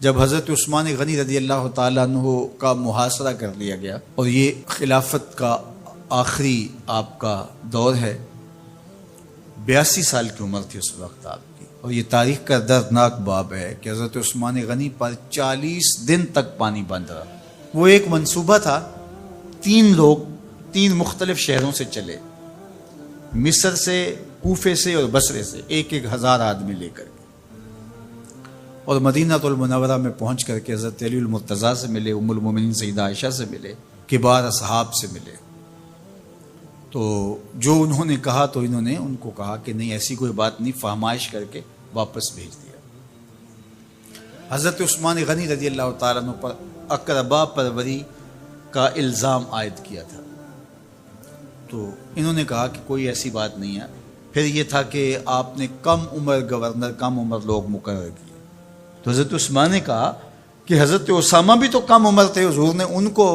جب حضرت عثمان غنی رضی اللہ تعالیٰ عنہ کا محاصرہ کر لیا گیا اور یہ خلافت کا آخری آپ کا دور ہے، 82 سال کی عمر تھی اس وقت آپ کی، اور یہ تاریخ کا دردناک باب ہے کہ حضرت عثمان غنی پر 40 دن تک پانی بند رہا۔ وہ ایک منصوبہ تھا، 3 لوگ 3 مختلف شہروں سے چلے، مصر سے، کوفے سے اور بصرے سے، 1,000 آدمی لے کر کے، اور مدینہ المنورہ میں پہنچ کر کے حضرت علی المرتضیٰ سے ملے، ام المومنین سیدہ عائشہ سے ملے، کبار اصحاب سے ملے۔ تو جو انہوں نے کہا تو انہوں نے ان کو کہا کہ نہیں، ایسی کوئی بات نہیں، فہمائش کر کے واپس بھیج دیا۔ حضرت عثمان غنی رضی اللہ تعالیٰ عنہ پر اقربا پروری کا الزام عائد کیا تھا، تو انہوں نے کہا کہ کوئی ایسی بات نہیں ہے۔ پھر یہ تھا کہ آپ نے کم عمر گورنر، کم عمر لوگ مقرر کیے، تو حضرت عثمان نے کہا کہ حضرت اسامہ بھی تو کم عمر تھے، حضور نے ان کو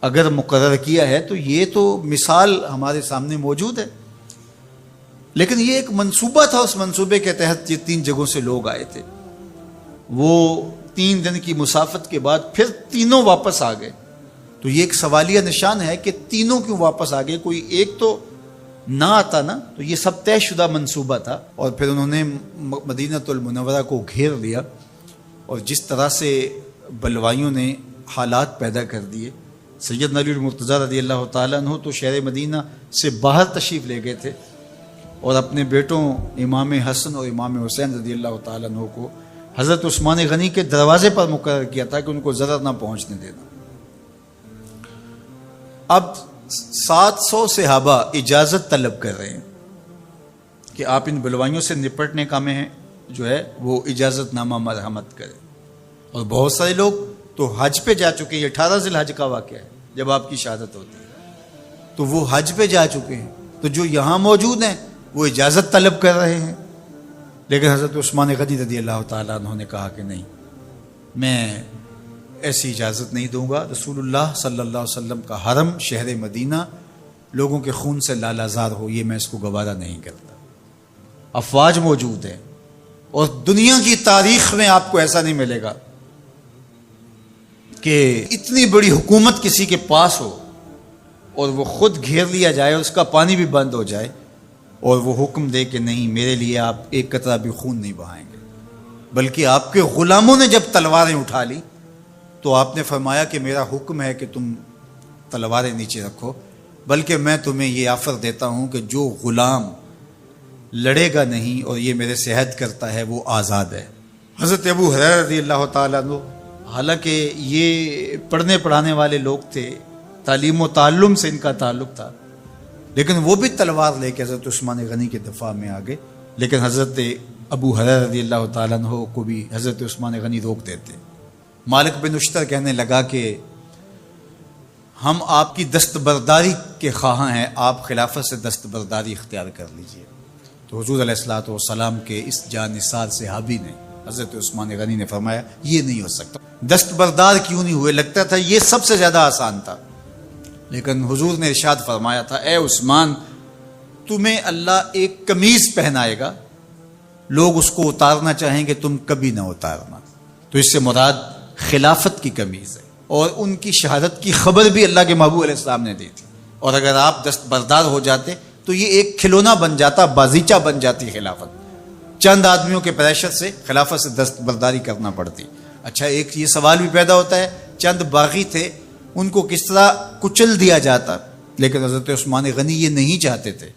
اگر مقرر کیا ہے تو یہ تو مثال ہمارے سامنے موجود ہے۔ لیکن یہ ایک منصوبہ تھا، اس منصوبے کے تحت یہ 3 جگہوں سے لوگ آئے تھے۔ وہ 3 دن کی مسافت کے بعد پھر تینوں واپس آ گئے، تو یہ ایک سوالیہ نشان ہے کہ تینوں کیوں واپس آ گئے، کوئی ایک تو نہ آتا نا۔ تو یہ سب طے شدہ منصوبہ تھا، اور پھر انہوں نے مدینہ المنورہ کو گھیر لیا، اور جس طرح سے بلوائیوں نے حالات پیدا کر دیے۔ سیدنا علی المرتضیٰ رضی اللہ تعالیٰ عنہ تو شہر مدینہ سے باہر تشریف لے گئے تھے، اور اپنے بیٹوں امام حسن اور امام حسین رضی اللہ تعالیٰ عنہ کو حضرت عثمان غنی کے دروازے پر مقرر کیا تھا کہ ان کو ضرر نہ پہنچنے دینا۔ اب 700 صحابہ اجازت طلب کر رہے ہیں کہ آپ ان بلوائیوں سے نپٹنے کا میں جو ہے وہ اجازت نامہ مرحمت کریں، اور بہت سارے لوگ تو حج پہ جا چکے ہیں۔ 18 ذی الحج کا واقعہ ہے جب آپ کی شہادت ہوتی ہے، تو وہ حج پہ جا چکے ہیں، تو جو یہاں موجود ہیں وہ اجازت طلب کر رہے ہیں۔ لیکن حضرت عثمان غنی رضی اللہ تعالیٰ عنہ نے کہا کہ نہیں، میں ایسی اجازت نہیں دوں گا۔ رسول اللہ صلی اللہ علیہ وسلم کا حرم شہر مدینہ لوگوں کے خون سے لالازار ہو، یہ میں اس کو گوارا نہیں کرتا۔ افواج موجود ہیں، اور دنیا کی تاریخ میں آپ کو ایسا نہیں ملے گا کہ اتنی بڑی حکومت کسی کے پاس ہو اور وہ خود گھیر لیا جائے اور اس کا پانی بھی بند ہو جائے، اور وہ حکم دے کہ نہیں، میرے لیے آپ ایک قطرہ بھی خون نہیں بہائیں گے۔ بلکہ آپ کے غلاموں نے جب تلواریں اٹھا لی تو آپ نے فرمایا کہ میرا حکم ہے کہ تم تلواریں نیچے رکھو، بلکہ میں تمہیں یہ آفر دیتا ہوں کہ جو غلام لڑے گا نہیں اور یہ میرے سے عہد کرتا ہے وہ آزاد ہے۔ حضرت ابو ہریرہ رضی اللہ تعالیٰ عنہ، حالانکہ یہ پڑھنے پڑھانے والے لوگ تھے، تعلیم و تعلم سے ان کا تعلق تھا، لیکن وہ بھی تلوار لے کے حضرت عثمان غنی کے دفاع میں آ گئے۔ لیکن حضرت ابو ہریرہ رضی اللہ تعالیٰ عنہ کو بھی حضرت عثمان غنی روک دیتے۔ مالک بن اشتر کہنے لگا کہ ہم آپ کی دستبرداری کے خواہاں ہیں، آپ خلافت سے دستبرداری اختیار کر لیجئے۔ تو حضور علیہ الصلوۃ والسلام کے اس جانثار صحابی نے، حضرت عثمان غنی نے فرمایا یہ نہیں ہو سکتا۔ دستبردار کیوں نہیں ہوئے؟ لگتا تھا یہ سب سے زیادہ آسان تھا، لیکن حضور نے ارشاد فرمایا تھا، اے عثمان، تمہیں اللہ ایک قمیض پہنائے گا، لوگ اس کو اتارنا چاہیں گے، تم کبھی نہ اتارنا۔ تو اس سے مراد خلافت کی قمیض ہے، اور ان کی شہادت کی خبر بھی اللہ کے محبوب علیہ السلام نے دی تھی، اور اگر آپ دستبردار ہو جاتے تو یہ ایک کھلونا بن جاتا، بازیچہ بن جاتی خلافت۔ چند آدمیوں کے پریشر سے خلافت سے دستبرداری کرنا پڑتی۔ اچھا، ایک یہ سوال بھی پیدا ہوتا ہے، چند باغی تھے، ان کو کس طرح کچل دیا جاتا؟ لیکن حضرت عثمان غنی یہ نہیں چاہتے تھے۔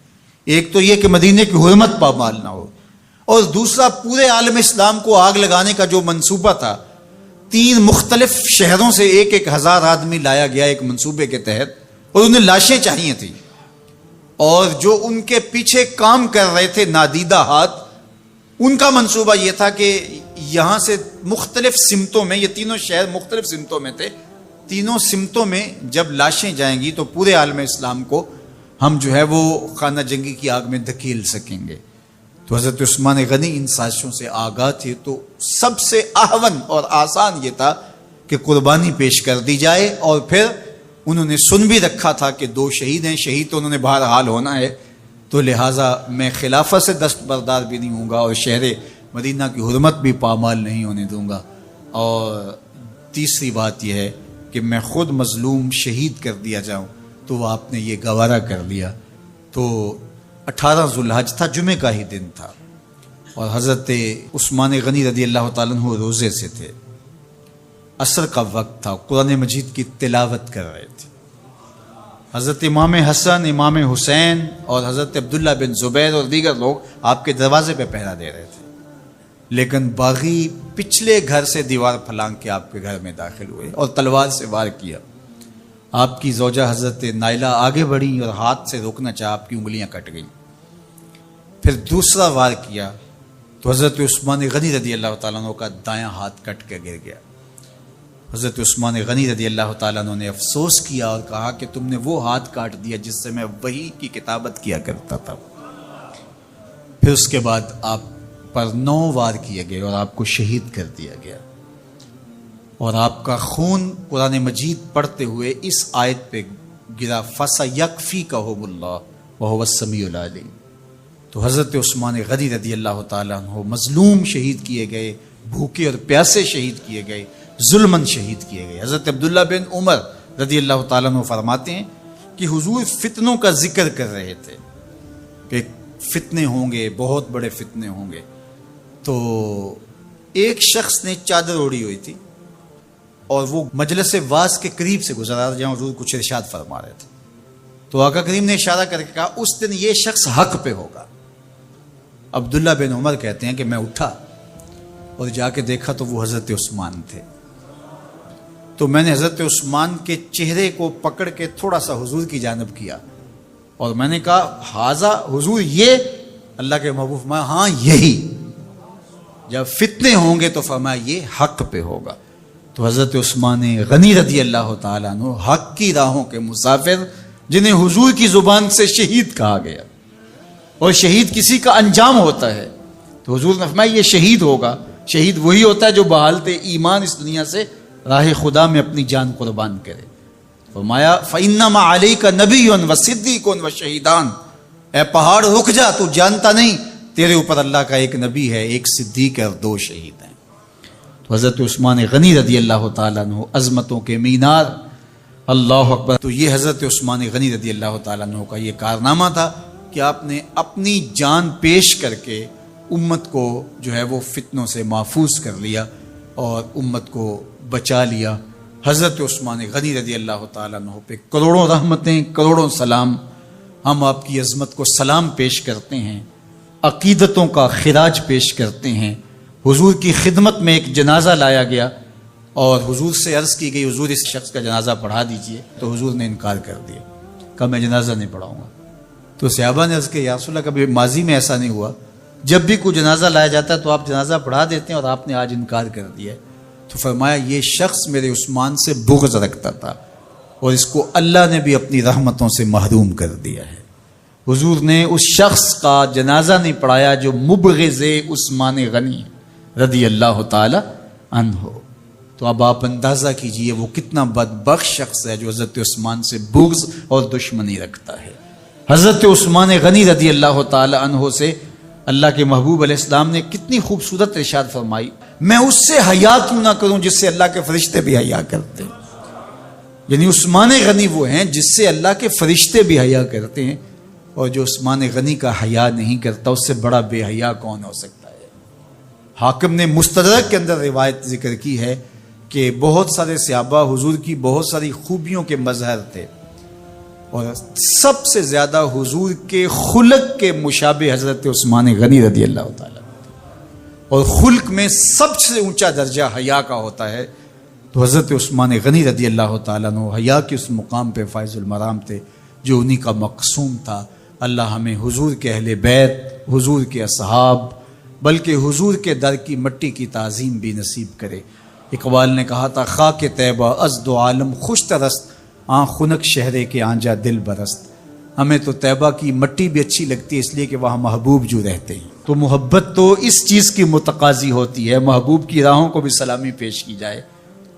ایک تو یہ کہ مدینے کی حرمت پامال نہ ہو، اور دوسرا پورے عالم اسلام کو آگ لگانے کا جو منصوبہ تھا، 3 مختلف شہروں سے 1,000 آدمی لایا گیا ایک منصوبے کے تحت، اور انہیں لاشیں چاہیے تھیں، اور جو ان کے پیچھے کام کر رہے تھے نادیدہ ہاتھ، ان کا منصوبہ یہ تھا کہ یہاں سے مختلف سمتوں میں، یہ تینوں شہر مختلف سمتوں میں تھے، تینوں سمتوں میں جب لاشیں جائیں گی تو پورے عالم اسلام کو ہم جو ہے وہ خانہ جنگی کی آگ میں دھکیل سکیں گے۔ تو حضرت عثمان غنی ان سازشوں سے آگاہ تھے، تو سب سے اہون اور آسان یہ تھا کہ قربانی پیش کر دی جائے، اور پھر انہوں نے سن بھی رکھا تھا کہ 2 شہید ہیں، شہید تو انہوں نے بہرحال ہونا ہے، تو لہٰذا میں خلافت سے دستبردار بھی نہیں ہوں گا، اور شہر مدینہ کی حرمت بھی پامال نہیں ہونے دوں گا۔ اور تیسری بات یہ ہے کہ میں خود مظلوم شہید کر دیا جاؤں، تو وہ آپ نے یہ گوارا کر لیا۔ تو 18 ذوالحج تھا، جمعے کا ہی دن تھا، اور حضرت عثمان غنی رضی اللہ تعالیٰ عنہ روزے سے تھے، عصر کا وقت تھا، قرآن مجید کی تلاوت کر رہے تھے۔ حضرت امام حسن، امام حسین اور حضرت عبداللہ بن زبیر اور دیگر لوگ آپ کے دروازے پہ پہرا دے رہے تھے، لیکن باغی پچھلے گھر سے دیوار پھلانگ کے آپ کے گھر میں داخل ہوئے اور تلوار سے وار کیا۔ آپ کی زوجہ حضرت نائلہ آگے بڑھی اور ہاتھ سے روکنا چاہا، آپ کی انگلیاں کٹ گئیں۔ پھر دوسرا وار کیا تو حضرت عثمان غنی رضی اللہ تعالیٰ عنہ کا دایاں ہاتھ کٹ کے گر گیا۔ حضرت عثمان غنی رضی اللہ تعالیٰ عنہ نے افسوس کیا اور کہا کہ تم نے وہ ہاتھ کاٹ دیا جس سے میں وحی کی کتابت کیا کرتا تھا۔ پھر اس کے بعد آپ پر 9 وار کیے گئے اور آپ کو شہید کر دیا گیا، اور آپ کا خون قرآن مجید پڑھتے ہوئے اس آیت پہ گرا، فَسَيَكْفِيكَهُمُ اللَّهُ وَهُوَ السَّمِيعُ الْعَلِيمُ۔ تو حضرت عثمان غنی رضی اللہ تعالیٰ عنہ مظلوم شہید کیے گئے، بھوکے اور پیاسے شہید کیے گئے، ظلمن شہید کیے گئے۔ حضرت عبداللہ بن عمر رضی اللہ تعالیٰ عنہ فرماتے ہیں کہ حضور فتنوں کا ذکر کر رہے تھے کہ فتنے ہوں گے، بہت بڑے فتنے ہوں گے۔ تو ایک شخص نے چادر اوڑھی ہوئی تھی اور وہ مجلس واعظ کے قریب سے گزرا جہاں حضور کچھ ارشاد فرما رہے تھے، تو آقا کریم نے اشارہ کر کے کہا اس دن یہ شخص حق پہ ہوگا۔ عبداللہ بن عمر کہتے ہیں کہ میں اٹھا اور جا کے دیکھا تو وہ حضرت عثمان تھے۔ تو میں نے حضرت عثمان کے چہرے کو پکڑ کے تھوڑا سا حضور کی جانب کیا اور میں نے کہا حاضہ حضور، یہ اللہ کے محبوب فرمایا ہاں یہی، جب فتنے ہوں گے تو فرمایا یہ حق پہ ہوگا۔ تو حضرت عثمان غنی رضی اللہ تعالیٰ عنہ حق کی راہوں کے مسافر، جنہیں حضور کی زبان سے شہید کہا گیا، اور شہید کسی کا انجام ہوتا ہے، تو حضور نے فرمایا یہ شہید ہوگا۔ شہید وہی ہوتا ہے جو بحالت ایمان اس دنیا سے راہ خدا میں اپنی جان قربان کرے۔ فرمایا فَإِنَّمَا عَلَيْكَ نَبِيٌّ وَصِدِّيقٌ وَشَهِيدَانِ، اے پہاڑ رک جا، تو جانتا نہیں تیرے اوپر اللہ کا ایک نبی ہے، ایک صدیق ہے اور 2 شہید ہیں۔ تو حضرت عثمان غنی رضی اللہ تعالیٰ عنہ عظمتوں کے مینار، اللہ اکبر۔ تو یہ حضرت عثمان غنی رضی اللہ تعالیٰ عنہ کا یہ کارنامہ تھا کہ آپ نے اپنی جان پیش کر کے امت کو جو ہے وہ فتنوں سے محفوظ کر لیا اور امت کو بچا لیا۔ حضرت عثمان غنی رضی اللہ تعالیٰ عنہ پہ کروڑوں رحمتیں، کروڑوں سلام۔ ہم آپ کی عظمت کو سلام پیش کرتے ہیں، عقیدتوں کا خراج پیش کرتے ہیں۔ حضور کی خدمت میں ایک جنازہ لایا گیا اور حضور سے عرض کی گئی حضور اس شخص کا جنازہ پڑھا دیجئے، تو حضور نے انکار کر دیا، کہا میں جنازہ نہیں پڑھاؤں گا۔ تو صحابہ نے عرض کیا یا رسول اللہ، کبھی ماضی میں ایسا نہیں ہوا، جب بھی کوئی جنازہ لایا جاتا ہے تو آپ جنازہ پڑھا دیتے ہیں اور آپ نے آج انکار کر دیا ہے۔ تو فرمایا یہ شخص میرے عثمان سے بغض رکھتا تھا اور اس کو اللہ نے بھی اپنی رحمتوں سے محروم کر دیا ہے۔ حضور نے اس شخص کا جنازہ نہیں پڑھایا جو مبغض عثمان غنی رضی اللہ تعالی عنہ۔ تو اب آپ اندازہ کیجئے وہ کتنا بدبخت شخص ہے جو حضرت عثمان سے بغض اور دشمنی رکھتا ہے۔ حضرت عثمان غنی رضی اللہ تعالی عنہ سے اللہ کے محبوب علیہ السلام نے کتنی خوبصورت ارشاد فرمائی، میں اس سے حیا کیوں نہ کروں جس سے اللہ کے فرشتے بھی حیا کرتے ہیں۔ یعنی عثمان غنی وہ ہیں جس سے اللہ کے فرشتے بھی حیا کرتے ہیں، اور جو عثمان غنی کا حیا نہیں کرتا اس سے بڑا بے حیا کون ہو سکتا ہے۔ حاکم نے مستدرک کے اندر روایت ذکر کی ہے کہ بہت سارے صحابہ حضور کی بہت ساری خوبیوں کے مظہر تھے، اور سب سے زیادہ حضور کے خلق کے مشابہ حضرت عثمان غنی رضی اللہ تعالیٰ، اور خلق میں سب سے اونچا درجہ حیا کا ہوتا ہے۔ تو حضرت عثمان غنی رضی اللہ تعالیٰ عنہ حیا کے اس مقام پہ فائز المرام تھے جو انہی کا مقصوم تھا۔ اللہ ہمیں حضور کے اہل بیت، حضور کے اصحاب، بلکہ حضور کے در کی مٹی کی تعظیم بھی نصیب کرے۔ اقبال نے کہا تھا خاک طیبہ از دو عالم خوش ترست، آن خنک شہرے کے آنجا دل برست۔ ہمیں تو طیبہ کی مٹی بھی اچھی لگتی ہے اس لیے کہ وہاں محبوب جو رہتے ہیں۔ تو محبت تو اس چیز کی متقاضی ہوتی ہے، محبوب کی راہوں کو بھی سلامی پیش کی جائے۔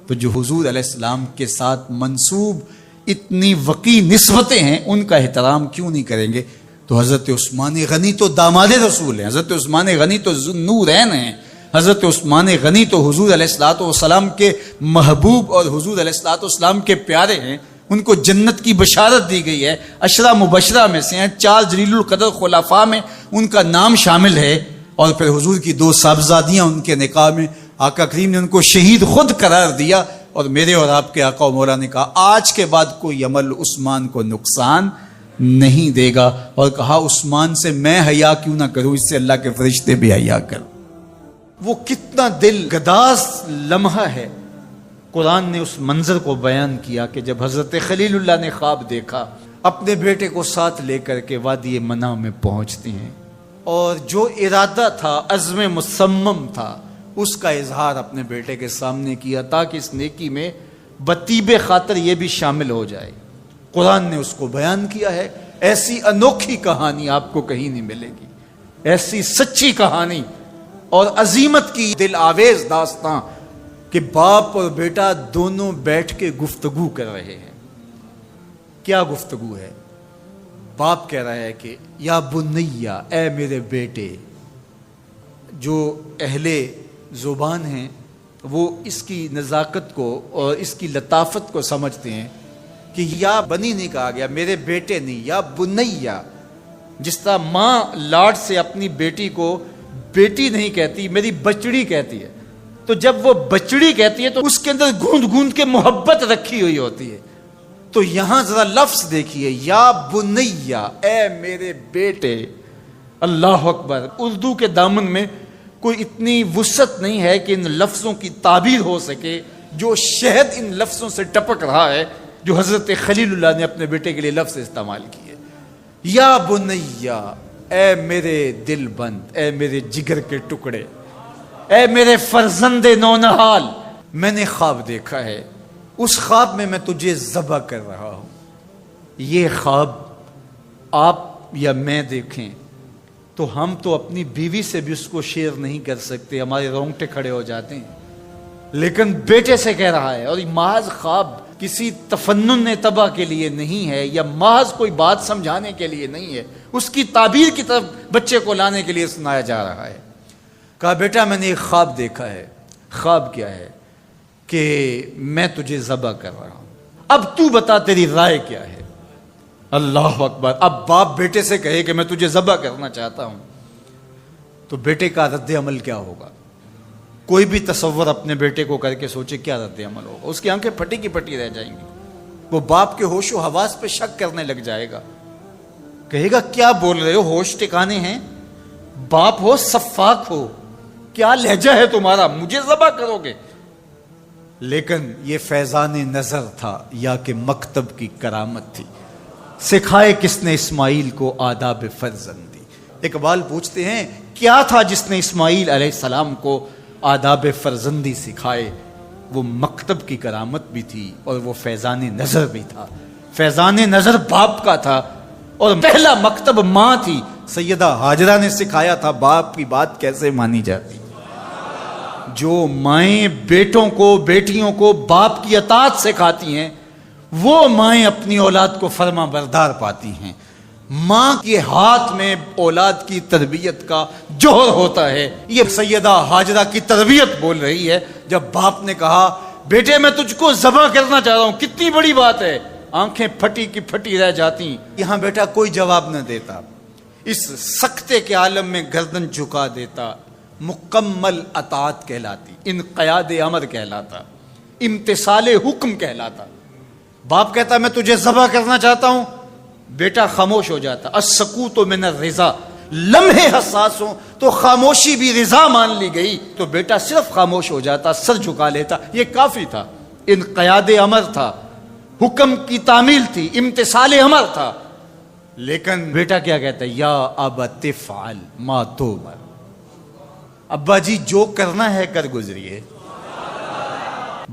تو جو حضور علیہ السلام کے ساتھ منسوب اتنی وقی نسبتیں ہیں ان کا احترام کیوں نہیں کریں گے؟ تو حضرت عثمان غنی تو داماد رسول ہیں، حضرت عثمان غنی تو ذو النورین ہیں، حضرت عثمان غنی تو حضور علیہ الصلوۃ والسلام کے محبوب اور حضور علیہ الصلوۃ والسلام کے پیارے ہیں، ان کو جنت کی بشارت دی گئی ہے، عشرہ مبشرہ میں سے ہیں، 4 جلیل القدر خلفاء میں ان کا نام شامل ہے، اور پھر حضور کی 2 صاحبزادیاں ان کے نکاح میں آقا کریم نے ان کو شہید خود قرار دیا، اور میرے اور آپ کے آقا و مولا نے کہا آج کے بعد کوئی عمل عثمان کو نقصان نہیں دے گا، اور کہا عثمان سے میں حیا کیوں نہ کروں، اس سے اللہ کے فرشتے بھی حیا کر۔ وہ کتنا دل گداز لمحہ ہے، قرآن نے اس منظر کو بیان کیا کہ جب حضرت خلیل اللہ نے خواب دیکھا، اپنے بیٹے کو ساتھ لے کر کے وادی منع میں پہنچتے ہیں، اور جو ارادہ تھا، عزم مصمم تھا، اس کا اظہار اپنے بیٹے کے سامنے کیا تاکہ اس نیکی میں بطیب خاطر یہ بھی شامل ہو جائے۔ قرآن نے اس کو بیان کیا ہے۔ ایسی انوکھی کہانی آپ کو کہیں نہیں ملے گی، ایسی سچی کہانی اور عظیمت کی دل آویز داستان کہ باپ اور بیٹا دونوں بیٹھ کے گفتگو کر رہے ہیں۔ کیا گفتگو ہے؟ باپ کہہ رہا ہے کہ یا بنیا، اے میرے بیٹے۔ جو اہل زبان ہیں وہ اس کی نزاکت کو اور اس کی لطافت کو سمجھتے ہیں کہ یا بنی نہیں کہا گیا، میرے بیٹے نہیں، یا بنیا۔ جس طرح ماں لاڈ سے اپنی بیٹی کو بیٹی نہیں کہتی، میری بچڑی کہتی ہے، تو جب وہ بچڑی کہتی ہے تو اس کے اندر گوند گوند کے محبت رکھی ہوئی ہوتی ہے۔ تو یہاں ذرا لفظ دیکھیے، یا بنیا، اے میرے بیٹے۔ اللہ اکبر۔ اردو کے دامن میں کوئی اتنی وسعت نہیں ہے کہ ان لفظوں کی تعبیر ہو سکے جو شہد ان لفظوں سے ٹپک رہا ہے جو حضرت خلیل اللہ نے اپنے بیٹے کے لیے لفظ استعمال کیے۔ یا بنیا، اے میرے دل بند، اے میرے جگر کے ٹکڑے، اے میرے فرزند نونہال، میں نے خواب دیکھا ہے، اس خواب میں میں تجھے ذبح کر رہا ہوں۔ یہ خواب آپ یا میں دیکھیں تو ہم تو اپنی بیوی سے بھی اس کو شیئر نہیں کر سکتے، ہمارے رونگٹے کھڑے ہو جاتے ہیں، لیکن بیٹے سے کہہ رہا ہے، اور یہ محض خواب کسی تفنن تباہ کے لیے نہیں ہے یا محض کوئی بات سمجھانے کے لیے نہیں ہے، اس کی تعبیر کی طرف بچے کو لانے کے لیے سنایا جا رہا ہے۔ کہا بیٹا میں نے ایک خواب دیکھا ہے۔ خواب کیا ہے؟ کہ میں تجھے ذبح کر رہا ہوں، اب تو بتا تیری رائے کیا ہے؟ اللہ اکبر۔ اب باپ بیٹے سے کہے کہ میں تجھے ذبح کرنا چاہتا ہوں تو بیٹے کا رد عمل کیا ہوگا؟ کوئی بھی تصور اپنے بیٹے کو کر کے سوچے کیا رد عمل ہوگا؟ اس کی آنکھیں پھٹی کی پھٹی رہ جائیں گی، وہ باپ کے ہوش و حواس پہ شک کرنے لگ جائے گا، کہے گا کیا بول رہے ہو، ہوش ٹھکانے ہیں؟ باپ ہو، سفاک ہو، کیا لہجہ ہے تمہارا، مجھے ذبح کرو گے؟ لیکن یہ فیضان نظر تھا یا کہ مکتب کی کرامت تھی؟ سکھائے کس نے اسماعیل کو آداب فرزندی؟ اقبال پوچھتے ہیں کیا تھا جس نے اسماعیل علیہ السلام کو آداب فرزندی سکھائے؟ وہ مکتب کی کرامت بھی تھی اور وہ فیضان نظر بھی تھا۔ فیضان نظر باپ کا تھا اور پہلا مکتب ماں تھی۔ سیدہ ہاجرہ نے سکھایا تھا باپ کی بات کیسے مانی جاتی۔ جو مائیں بیٹوں کو، بیٹیوں کو باپ کی اطاعت سکھاتی ہیں وہ مائیں اپنی اولاد کو فرما بردار پاتی ہیں۔ ماں کے ہاتھ میں اولاد کی تربیت کا جوہر ہوتا ہے۔ یہ سیدہ ہاجرہ کی تربیت بول رہی ہے جب باپ نے کہا بیٹے میں تجھ کو ذبح کرنا چاہ رہا ہوں، کتنی بڑی بات ہے، آنکھیں پھٹی کی پھٹی رہ جاتی۔ یہاں بیٹا کوئی جواب نہ دیتا، اس سکتے کے عالم میں گردن جھکا دیتا۔ مکمل اطاعت کہلاتی، انقیاد امر کہلاتا، امتثال حکم کہلاتا۔ باپ کہتا میں تجھے ذبح کرنا چاہتا ہوں، بیٹا خاموش ہو جاتا۔ السکوت من الرضا، لمحے حساس ہوں تو خاموشی بھی رضا مان لی گئی تو بیٹا صرف خاموش ہو جاتا، سر جھکا لیتا، یہ کافی تھا۔ انقیاد امر تھا، حکم کی تعمیل تھی، امتثال امر تھا۔ لیکن بیٹا کیا کہتا ہے؟ یا ابت افعل ما تؤمر، ابا جی جو کرنا ہے کر گزریے۔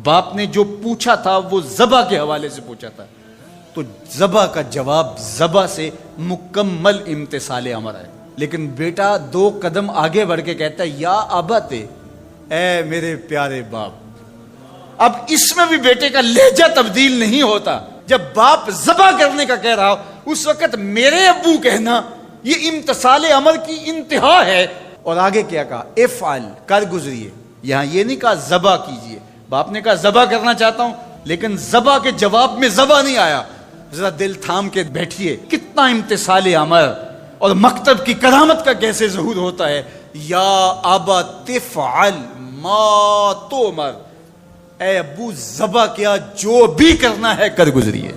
باپ نے جو پوچھا تھا وہ ذبح کے حوالے سے پوچھا تھا، تو ذبح کا جواب ذبح سے مکمل امتثال امر ہے۔ لیکن بیٹا 2 قدم آگے بڑھ کے کہتا ہے یا ابت، اے میرے پیارے باپ۔ اب اس میں بھی بیٹے کا لہجہ تبدیل نہیں ہوتا۔ جب باپ ذبح کرنے کا کہہ رہا ہو اس وقت میرے ابو کہنا یہ امتثال امر کی انتہا ہے۔ اور آگے کیا کہا؟ افعل، کر گزریے. یہاں یہ نہیں کہا ذبح کیجئے. باپ نے کہا ذبح کرنا چاہتا ہوں، لیکن ذبح کے جواب میں ذبح نہیں آیا. ذرا دل تھام کے بیٹھیے. کتنا امتثال امر اور مکتب کی کرامت کا کیسے ظہور ہوتا ہے. یا ابا تفعل ما تؤمر، اے ابو ذبح کیا، جو بھی کرنا ہے کر گزریے.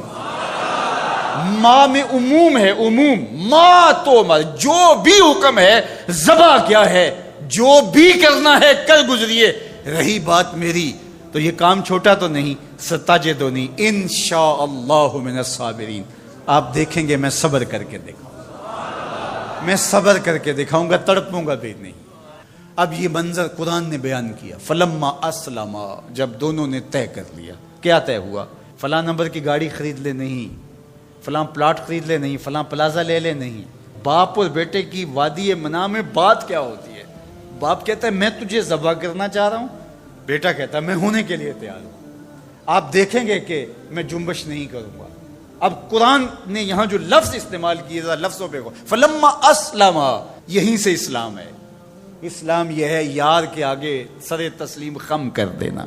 ما میں عموم ہے، عموم. ما تؤمر، جو بھی حکم ہے. ذبح کیا ہے؟ جو بھی کرنا ہے کر گزریے. رہی بات میری تو یہ کام چھوٹا تو نہیں. ستجدنی انشاءاللہ من الصابرین. آپ دیکھیں گے میں صبر کر کے دکھاؤں، میں صبر کر کے دکھاؤں گا، تڑپوں گا بھی نہیں. اب یہ منظر قرآن نے بیان کیا. فلما اسلما، جب دونوں نے طے کر لیا. کیا طے ہوا؟ فلاں نمبر کی گاڑی خرید لے نہیں، فلاں پلاٹ خرید لے نہیں، فلاں پلازا لے لے نہیں. باپ اور بیٹے کی وادی منع میں بات کیا ہوتی ہے؟ باپ کہتا ہے میں تجھے ذبح کرنا چاہ رہا ہوں، بیٹا کہتا ہے میں ہونے کے لیے تیار ہوں. آپ دیکھیں گے کہ میں جنبش نہیں کروں گا. اب قرآن نے یہاں جو لفظ استعمال کیے، ذرا لفظوں پہ فلما اسلما، یہیں سے اسلام ہے. اسلام یہ ہے یار کے آگے سر تسلیم خم کر دینا.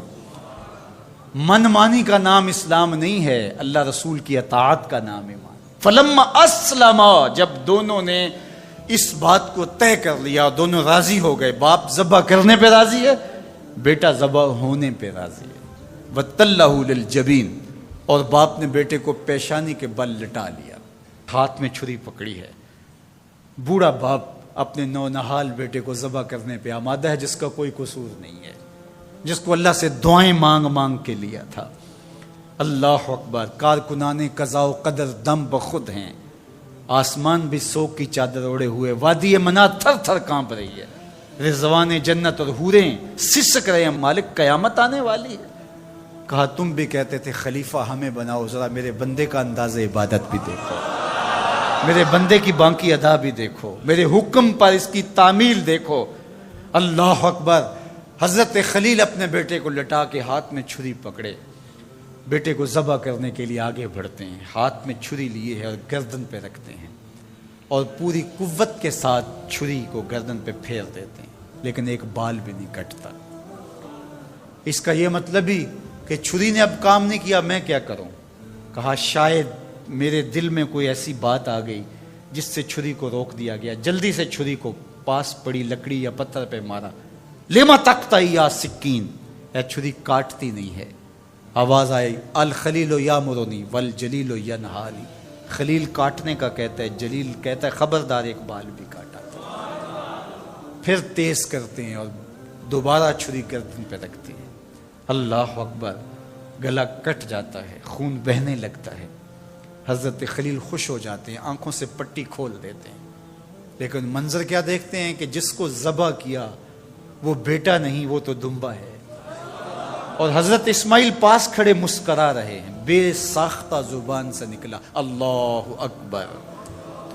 من مانی کا نام اسلام نہیں ہے، اللہ رسول کی اطاعت کا نام ہے. فلما اسلما، جب دونوں نے اس بات کو طے کر لیا، دونوں راضی ہو گئے. باپ ذبح کرنے پہ راضی ہے، بیٹا ذبح ہونے پہ راضی ہے. وَتَلَّهُ لِلْجَبِينِ، اور باپ نے بیٹے کو پیشانی کے بل لٹا لیا، ہاتھ میں چھری پکڑی ہے. بوڑھا باپ اپنے نونہال بیٹے کو ذبح کرنے پہ آمادہ ہے، جس کا کوئی قصور نہیں ہے، جس کو اللہ سے دعائیں مانگ مانگ کے لیا تھا. اللہ اکبر. کارکنان قضاء و قدر دم بخود ہیں. آسمان بھی سوگ کی چادر اوڑے ہوئے، وادی منع تھر تھر کانپ رہی ہے. رضوان جنت اور حوریں سسک رہے ہیں، مالک قیامت آنے والی ہے. کہا تم بھی کہتے تھے خلیفہ ہمیں بناؤ، ذرا میرے بندے کا انداز عبادت بھی دیکھو، میرے بندے کی بانکی ادا بھی دیکھو، میرے حکم پر اس کی تعمیل دیکھو. اللہ اکبر. حضرت خلیل اپنے بیٹے کو لٹا کے ہاتھ میں چھری پکڑے، بیٹے کو ذبح کرنے کے لیے آگے بڑھتے ہیں. ہاتھ میں چھری لیے ہے اور گردن پہ رکھتے ہیں، اور پوری قوت کے ساتھ چھری کو گردن پہ پھیر دیتے ہیں، لیکن ایک بال بھی نہیں کٹتا. اس کا یہ مطلب ہی کہ چھری نے اب کام نہیں کیا، میں کیا کروں. کہا شاید میرے دل میں کوئی ایسی بات آ گئی جس سے چھری کو روک دیا گیا. جلدی سے چھری کو پاس پڑی لکڑی یا پتھر پہ مارا. لما تقطعی یا سکین، اے چھری کاٹتی نہیں ہے. آواز آئی الخلیل یامرنی والجلیل ینہانی. خلیل کاٹنے کا کہتا ہے، جلیل کہتا ہے خبردار ایک بال بھی کاٹا. پھر تیز کرتے ہیں اور دوبارہ چھری گردن پہ رکھتے ہیں. اللہ اکبر. گلا کٹ جاتا ہے، خون بہنے لگتا ہے. حضرت خلیل خوش ہو جاتے ہیں، آنکھوں سے پٹی کھول دیتے ہیں. لیکن منظر کیا دیکھتے ہیں کہ جس کو ذبح کیا وہ بیٹا نہیں، وہ تو دمبا ہے. اور حضرت اسماعیل پاس کھڑے مسکرا رہے ہیں. بے ساختہ زبان سے نکلا اللہ اکبر.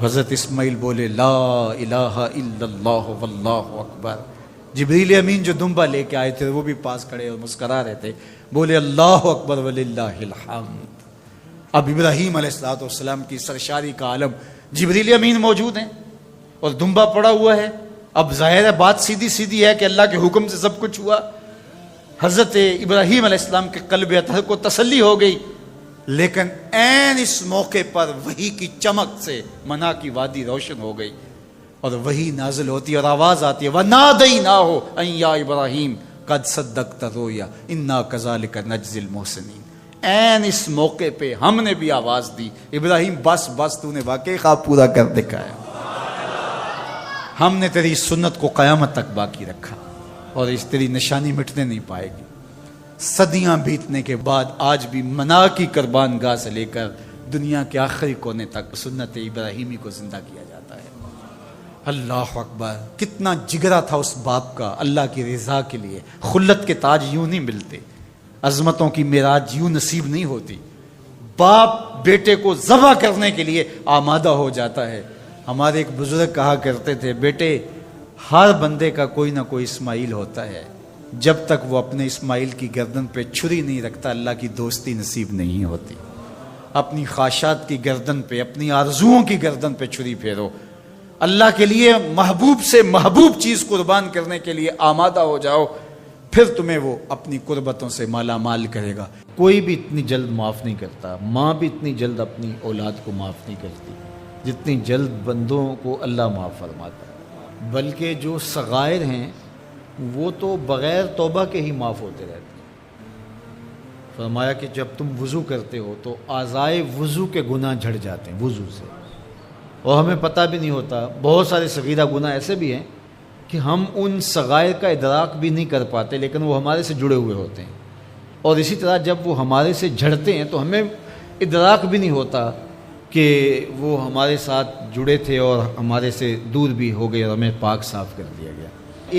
حضرت اسماعیل بولے لا الہ الا اللہ واللہ اکبر. جبریل امین جو دمبا لے کے آئے تھے وہ بھی پاس کھڑے اور مسکرا رہے تھے، بولے اللہ اکبر وللہ الحمد. اب ابراہیم علیہ السلام کی سرشاری کا عالم، جبریل امین موجود ہیں اور دمبا پڑا ہوا ہے. اب ظاہر ہے بات سیدھی سیدھی ہے کہ اللہ کے حکم سے سب کچھ ہوا. حضرت ابراہیم علیہ السلام کے قلب اطہر کو تسلی ہو گئی. لیکن عین اس موقع پر وحی کی چمک سے منع کی وادی روشن ہو گئی اور وحی نازل ہوتی ہے اور آواز آتی ہے وَنَادَيْنَاهُ أَن يَا إِبْرَاهِيمُ قَدْ صَدَّقْتَ الرُّؤْيَا إِنَّا كَذَلِكَ نَجْزِي الْمُحْسِنِينَ. عین اس موقع پہ ہم نے بھی آواز دی ابراہیم بس بس تو نے واقعی خواب پورا کر دکھایا. ہم نے تیری سنت کو قیامت تک باقی رکھا اور اس تیری نشانی مٹنے نہیں پائے گی. صدیاں بیتنے کے بعد آج بھی منع کی قربان گاہ سے لے کر دنیا کے آخری کونے تک سنت ابراہیمی کو زندہ کیا جاتا ہے. اللہ اکبر. کتنا جگرا تھا اس باپ کا اللہ کی رضا کے لیے. خلت کے تاج یوں نہیں ملتے، عظمتوں کی معراج یوں نصیب نہیں ہوتی. باپ بیٹے کو ذبح کرنے کے لیے آمادہ ہو جاتا ہے. ہمارے ایک بزرگ کہا کرتے تھے بیٹے ہر بندے کا کوئی نہ کوئی اسماعیل ہوتا ہے، جب تک وہ اپنے اسماعیل کی گردن پہ چھری نہیں رکھتا اللہ کی دوستی نصیب نہیں ہوتی. اپنی خواہشات کی گردن پہ، اپنی آرزوؤں کی گردن پہ چھری پھیرو اللہ کے لیے محبوب سے محبوب چیز قربان کرنے کے لیے آمادہ ہو جاؤ، پھر تمہیں وہ اپنی قربتوں سے مالا مال کرے گا۔ کوئی بھی اتنی جلد معاف نہیں کرتا، ماں بھی اتنی جلد اپنی اولاد کو معاف نہیں کرتی جتنی جلد بندوں کو اللہ معاف فرماتا ہے، بلکہ جو صغائر ہیں وہ تو بغیر توبہ کے ہی معاف ہوتے رہتے ہیں۔ فرمایا کہ جب تم وضو کرتے ہو تو اعضائے وضو کے گناہ جھڑ جاتے ہیں وضو سے، اور ہمیں پتہ بھی نہیں ہوتا۔ بہت سارے صغیرہ گناہ ایسے بھی ہیں کہ ہم ان صغائر کا ادراک بھی نہیں کر پاتے، لیکن وہ ہمارے سے جڑے ہوئے ہوتے ہیں، اور اسی طرح جب وہ ہمارے سے جھڑتے ہیں تو ہمیں ادراک بھی نہیں ہوتا کہ وہ ہمارے ساتھ جڑے تھے اور ہمارے سے دور بھی ہو گئے اور ہمیں پاک صاف کر دیا گیا۔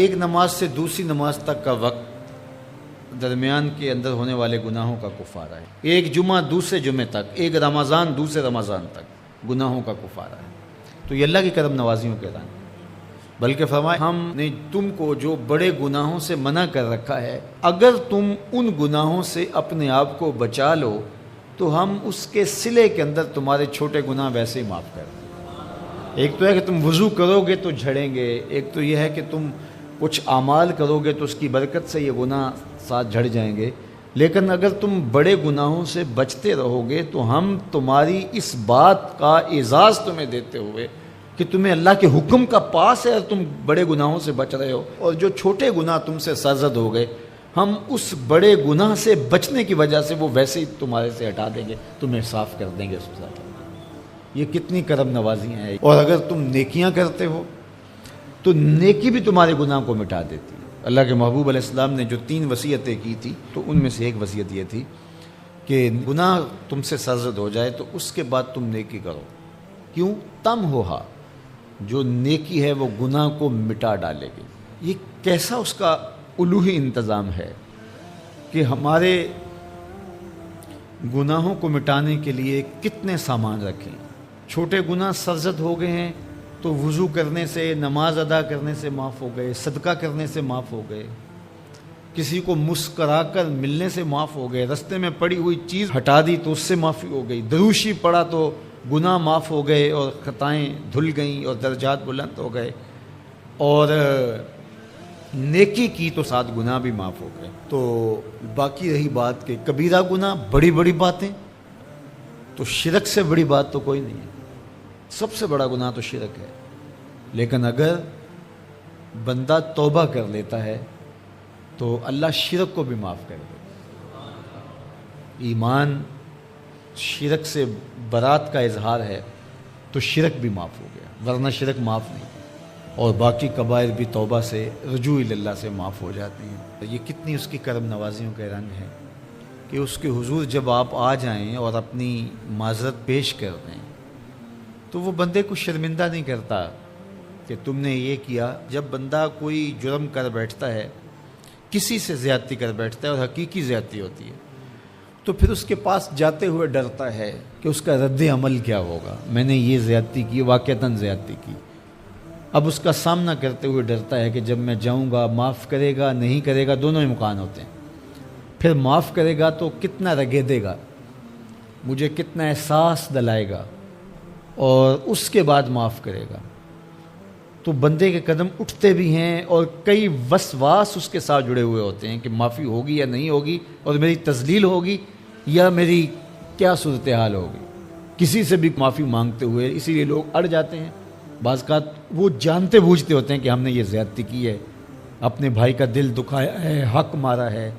ایک نماز سے دوسری نماز تک کا وقت درمیان کے اندر ہونے والے گناہوں کا کفارہ ہے۔ ایک جمعہ دوسرے جمعے تک، ایک رمضان دوسرے رمضان تک گناہوں کا کفارہ ہے۔ تو یہ اللہ کی کرم نوازیوں کے رنگ، بلکہ فرمایا ہم نے تم کو جو بڑے گناہوں سے منع کر رکھا ہے، اگر تم ان گناہوں سے اپنے آپ کو بچا لو تو ہم اس کے صلے کے اندر تمہارے چھوٹے گناہ ویسے ہی معاف کر دیں۔ ایک تو ہے کہ تم وضو کرو گے تو جھڑیں گے، ایک تو یہ ہے کہ تم کچھ اعمال کرو گے تو اس کی برکت سے یہ گناہ ساتھ جھڑ جائیں گے، لیکن اگر تم بڑے گناہوں سے بچتے رہو گے تو ہم تمہاری اس بات کا اعزاز تمہیں دیتے ہوئے کہ تمہیں اللہ کے حکم کا پاس ہے اور تم بڑے گناہوں سے بچ رہے ہو، اور جو چھوٹے گناہ تم سے سرزد ہو گئے ہم اس بڑے گناہ سے بچنے کی وجہ سے وہ ویسے ہی تمہارے سے ہٹا دیں گے، تمہیں صاف کر دیں گے اس کے ساتھ۔ یہ کتنی کرم نوازیاں ہیں۔ اور اگر تم نیکیاں کرتے ہو تو نیکی بھی تمہارے گناہ کو مٹا دیتی ہے۔ اللہ کے محبوب علیہ السلام نے جو 3 وصیتیں کی تھی تو ان میں سے ایک وصیت یہ تھی کہ گناہ تم سے سرزد ہو جائے تو اس کے بعد تم نیکی کرو، کیوں؟ تم ہوہا، جو نیکی ہے وہ گناہ کو مٹا ڈالے گی۔ یہ کیسا اس کا الوہی انتظام ہے کہ ہمارے گناہوں کو مٹانے کے لیے کتنے سامان رکھیں۔ چھوٹے گناہ سرزد ہو گئے ہیں تو وضو کرنے سے، نماز ادا کرنے سے معاف ہو گئے، صدقہ کرنے سے معاف ہو گئے، کسی کو مسکرا کر ملنے سے معاف ہو گئے، رستے میں پڑی ہوئی چیز ہٹا دی تو اس سے معافی ہو گئی، دروشی پڑا تو گناہ معاف ہو گئے اور خطائیں دھل گئیں اور درجات بلند ہو گئے، اور نیکی کی تو 7 گناہ بھی معاف ہو گئے۔ تو باقی رہی بات کہ کبیرہ گناہ، بڑی بڑی باتیں، تو شرک سے بڑی بات تو کوئی نہیں ہے، سب سے بڑا گناہ تو شرک ہے، لیکن اگر بندہ توبہ کر لیتا ہے تو اللہ شرک کو بھی معاف کر دے۔ ایمان شرک سے برات کا اظہار ہے تو شرک بھی معاف ہو گیا، ورنہ شرک معاف نہیں، اور باقی کبائر بھی توبہ سے، رجوع اللہ سے معاف ہو جاتی ہیں۔ یہ کتنی اس کی کرم نوازیوں کے رنگ ہیں کہ اس کے حضور جب آپ آ جائیں اور اپنی معذرت پیش کر دیں تو وہ بندے کو شرمندہ نہیں کرتا کہ تم نے یہ کیا۔ جب بندہ کوئی جرم کر بیٹھتا ہے، کسی سے زیادتی کر بیٹھتا ہے اور حقیقی زیادتی ہوتی ہے، تو پھر اس کے پاس جاتے ہوئے ڈرتا ہے کہ اس کا رد عمل کیا ہوگا، میں نے یہ زیادتی کی، واقعتاً زیادتی کی۔ اب اس کا سامنا کرتے ہوئے ڈرتا ہے کہ جب میں جاؤں گا معاف کرے گا نہیں کرے گا، دونوں امکان ہوتے ہیں۔ پھر معاف کرے گا تو کتنا رگیدے گا، مجھے کتنا احساس دلائے گا، اور اس کے بعد معاف کرے گا تو بندے کے قدم اٹھتے بھی ہیں، اور کئی وسواس اس کے ساتھ جڑے ہوئے ہوتے ہیں کہ معافی ہوگی یا نہیں ہوگی، اور میری تذلیل ہوگی یا میری کیا صورتحال ہوگی۔ کسی سے بھی معافی مانگتے ہوئے اسی لیے لوگ اڑ جاتے ہیں۔ بعض اوقات وہ جانتے بوجھتے ہوتے ہیں کہ ہم نے یہ زیادتی کی ہے، اپنے بھائی کا دل دکھایا ہے، حق مارا ہے،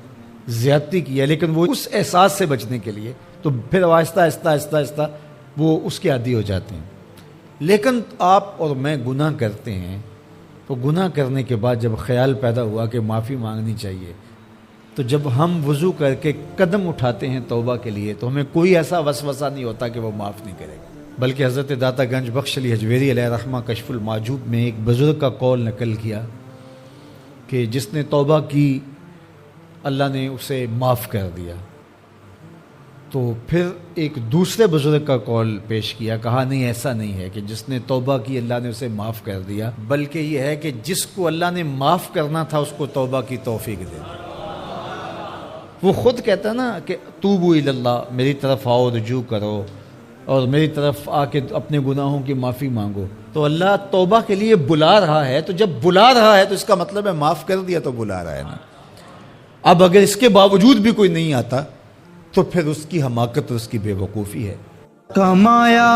زیادتی کی ہے، لیکن وہ اس احساس سے بچنے کے لیے تو پھر آہستہ آہستہ آہستہ آہستہ وہ اس کے عادی ہو جاتے ہیں۔ لیکن آپ اور میں گناہ کرتے ہیں تو گناہ کرنے کے بعد جب خیال پیدا ہوا کہ معافی مانگنی چاہیے، تو جب ہم وضو کر کے قدم اٹھاتے ہیں توبہ کے لیے تو ہمیں کوئی ایسا وسوسہ نہیں ہوتا کہ وہ معاف نہیں کرے گا۔ بلکہ حضرت داتا گنج بخش علی حجویری علیہ رحمہ کشف المعجوب میں ایک بزرگ کا قول نقل کیا کہ جس نے توبہ کی اللہ نے اسے معاف کر دیا۔ تو پھر ایک دوسرے بزرگ کا قول پیش کیا، کہا نہیں ایسا نہیں ہے کہ جس نے توبہ کی اللہ نے اسے معاف کر دیا، بلکہ یہ ہے کہ جس کو اللہ نے معاف کرنا تھا اس کو توبہ کی توفیق دے دی۔ وہ خود کہتا ہے نا کہ توبوا الی اللہ، میری طرف آؤ، رجوع کرو اور میری طرف آ کے اپنے گناہوں کی معافی مانگو۔ تو اللہ توبہ کے لیے بلا رہا ہے، تو جب بلا رہا ہے تو اس کا مطلب ہے معاف کر دیا تو بلا رہا ہے نا۔ اب اگر اس کے باوجود بھی کوئی نہیں آتا تو پھر اس کی حماقت اور اس کی بے وقوفی ہے۔ کمایا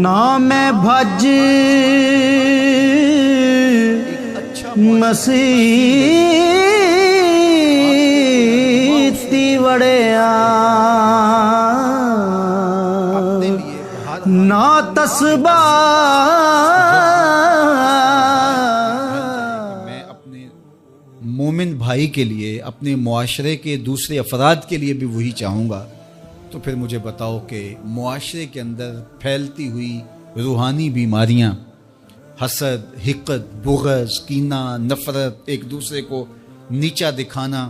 نام بھج مسیتی وڑیا نا تسبہ میں اپنے مومن بھائی کے لیے، اپنے معاشرے کے دوسرے افراد کے لیے بھی وہی چاہوں گا، تو پھر مجھے بتاؤ کہ معاشرے کے اندر پھیلتی ہوئی روحانی بیماریاں، حسد، حقد، بغض، کینہ، نفرت، ایک دوسرے کو نیچا دکھانا،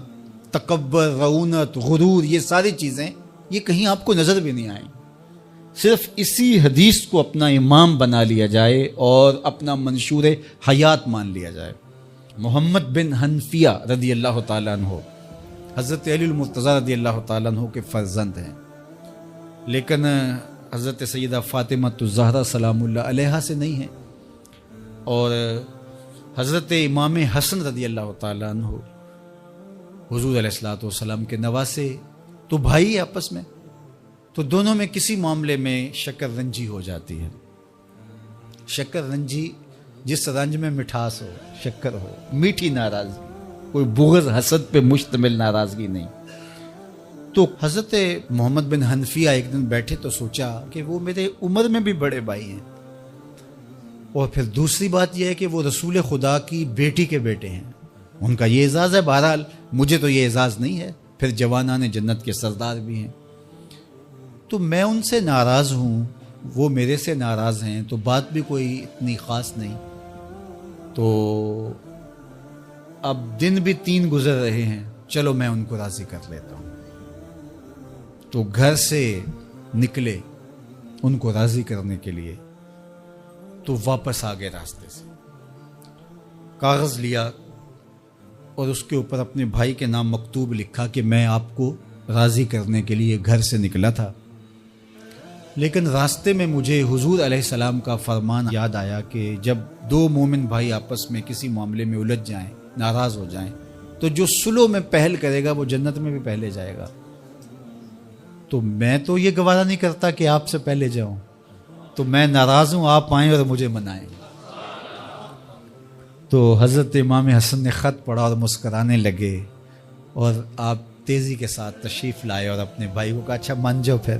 تکبر، رعونت، غرور، یہ ساری چیزیں یہ کہیں آپ کو نظر بھی نہیں آئیں۔ صرف اسی حدیث کو اپنا امام بنا لیا جائے اور اپنا منشور حیات مان لیا جائے۔ محمد بن حنفیہ رضی اللہ تعالیٰ عنہ حضرت علی المرتضی رضی اللہ تعالیٰ عنہ کے فرزند ہیں، لیکن حضرت سیدہ فاطمہ الزہرا سلام اللہ علیہا سے نہیں ہیں، اور حضرت امام حسن رضی اللہ تعالیٰ عنہ حضور علیہ الصلوۃ والسلام کے نواسے، تو بھائی آپس میں، تو دونوں میں کسی معاملے میں شکر رنجی ہو جاتی ہے۔ شکر رنجی، جس رنج میں مٹھاس ہو، شکر ہو، میٹھی ناراضگی، کوئی بغض حسد پہ مشتمل ناراضگی نہیں۔ تو حضرت محمد بن حنفیہ ایک دن بیٹھے تو سوچا کہ وہ میرے عمر میں بھی بڑے بھائی ہیں، اور پھر دوسری بات یہ ہے کہ وہ رسول خدا کی بیٹی کے بیٹے ہیں، ان کا یہ اعزاز ہے، بہرحال مجھے تو یہ اعزاز نہیں ہے، پھر جوانان جنت کے سردار بھی ہیں، تو میں ان سے ناراض ہوں، وہ میرے سے ناراض ہیں، تو بات بھی کوئی اتنی خاص نہیں۔ تو اب دن بھی 3 گزر رہے ہیں، چلو میں ان کو راضی کر لیتا ہوں۔ تو گھر سے نکلے ان کو راضی کرنے کے لیے، تو واپس آ گئے راستے سے، کاغذ لیا اور اس کے اوپر اپنے بھائی کے نام مکتوب لکھا کہ میں آپ کو راضی کرنے کے لیے گھر سے نکلا تھا، لیکن راستے میں مجھے حضور علیہ السلام کا فرمان یاد آیا کہ جب 2 مومن بھائی آپس میں کسی معاملے میں الجھ جائیں، ناراض ہو جائیں، تو جو صلح میں پہل کرے گا وہ جنت میں بھی پہلے جائے گا۔ تو میں تو یہ گوارا نہیں کرتا کہ آپ سے پہلے جاؤں، تو میں ناراض ہوں، آپ آئیں اور مجھے منائیں۔ تو حضرت امام حسن نے خط پڑھا اور مسکرانے لگے، اور آپ تیزی کے ساتھ تشریف لائے اور اپنے بھائی کو کہا اچھا مان جاؤ پھر۔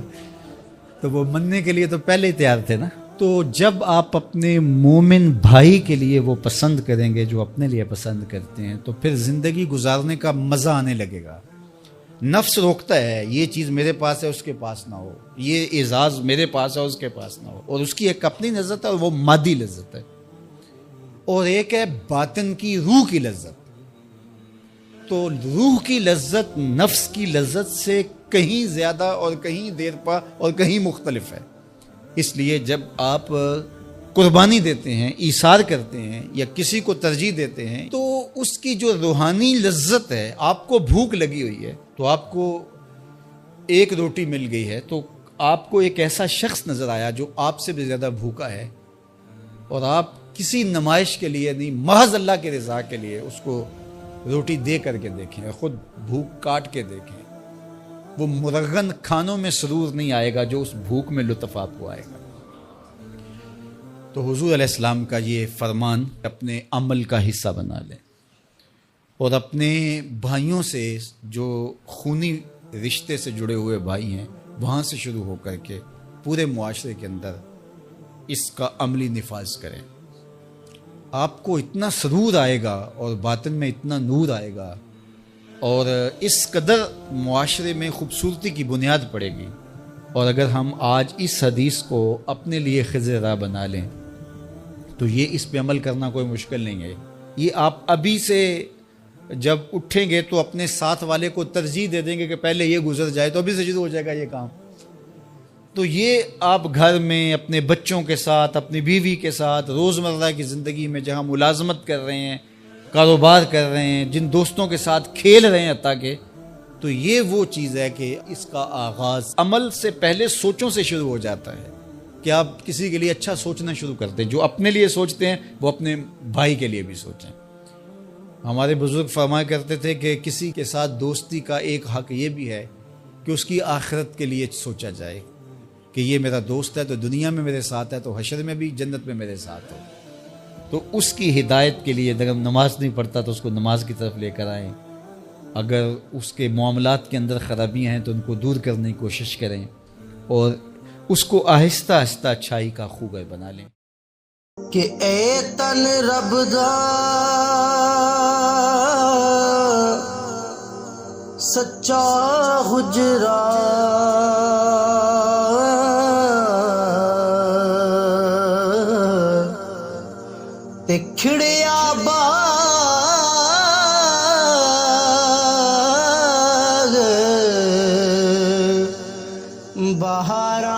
تو وہ مننے کے لیے تو پہلے ہی تیار تھے نا۔ تو جب آپ اپنے مومن بھائی کے لیے وہ پسند کریں گے جو اپنے لیے پسند کرتے ہیں، تو پھر زندگی گزارنے کا مزہ آنے لگے گا۔ نفس روکتا ہے یہ چیز میرے پاس ہے اس کے پاس نہ ہو، یہ اعزاز میرے پاس ہے اس کے پاس نہ ہو، اور اس کی ایک اپنی لذت ہے اور وہ مادی لذت ہے، اور ایک ہے باطن کی روح کی لذت۔ تو روح کی لذت نفس کی لذت سے کہیں زیادہ اور کہیں دیر پا اور کہیں مختلف ہے۔ اس لیے جب آپ قربانی دیتے ہیں، ایثار کرتے ہیں یا کسی کو ترجیح دیتے ہیں، تو اس کی جو روحانی لذت ہے، آپ کو بھوک لگی ہوئی ہے تو آپ کو 1 روٹی مل گئی ہے، تو آپ کو ایک ایسا شخص نظر آیا جو آپ سے بھی زیادہ بھوکا ہے، اور آپ کسی نمائش کے لیے نہیں، محض اللہ کے رضا کے لیے اس کو روٹی دے کر کے دیکھیں، خود بھوک کاٹ کے دیکھیں، وہ مرغن کھانوں میں سرور نہیں آئے گا جو اس بھوک میں لطف آپ کو آئے گا۔ تو حضور علیہ السلام کا یہ فرمان اپنے عمل کا حصہ بنا لیں، اور اپنے بھائیوں سے، جو خونی رشتے سے جڑے ہوئے بھائی ہیں، وہاں سے شروع ہو کر کے پورے معاشرے کے اندر اس کا عملی نفاذ کریں۔ آپ کو اتنا سرور آئے گا اور باطن میں اتنا نور آئے گا، اور اس قدر معاشرے میں خوبصورتی کی بنیاد پڑے گی۔ اور اگر ہم آج اس حدیث کو اپنے لیے خضر راہ بنا لیں تو یہ اس پہ عمل کرنا کوئی مشکل نہیں ہے۔ یہ آپ ابھی سے جب اٹھیں گے تو اپنے ساتھ والے کو ترجیح دے دیں گے کہ پہلے یہ گزر جائے، تو ابھی سے شروع ہو جائے گا یہ کام۔ تو یہ آپ گھر میں اپنے بچوں کے ساتھ، اپنی بیوی کے ساتھ، روزمرہ کی زندگی میں جہاں ملازمت کر رہے ہیں، کاروبار کر رہے ہیں، جن دوستوں کے ساتھ کھیل رہے ہیں حتیٰ کہ، تو یہ وہ چیز ہے کہ اس کا آغاز عمل سے پہلے سوچوں سے شروع ہو جاتا ہے کہ آپ کسی کے لیے اچھا سوچنا شروع کرتے ہیں. جو اپنے لیے سوچتے ہیں وہ اپنے بھائی کے لیے بھی سوچیں. ہمارے بزرگ فرمایا کرتے تھے کہ کسی کے ساتھ دوستی کا ایک حق یہ بھی ہے کہ اس کی آخرت کے لیے سوچا جائے کہ یہ میرا دوست ہے تو دنیا میں میرے ساتھ ہے تو حشر میں بھی جنت میں میرے ساتھ ہو. تو اس کی ہدایت کے لیے اگر نماز نہیں پڑھتا تو اس کو نماز کی طرف لے کر آئیں. اگر اس کے معاملات کے اندر خرابیاں ہیں تو ان کو دور کرنے کی کوشش کریں اور اس کو آہستہ آہستہ اچھائی کا خوگر بنا لیں. کہ اے تن رب دا سچا حجرا تے کھڑیا باغ بہاراں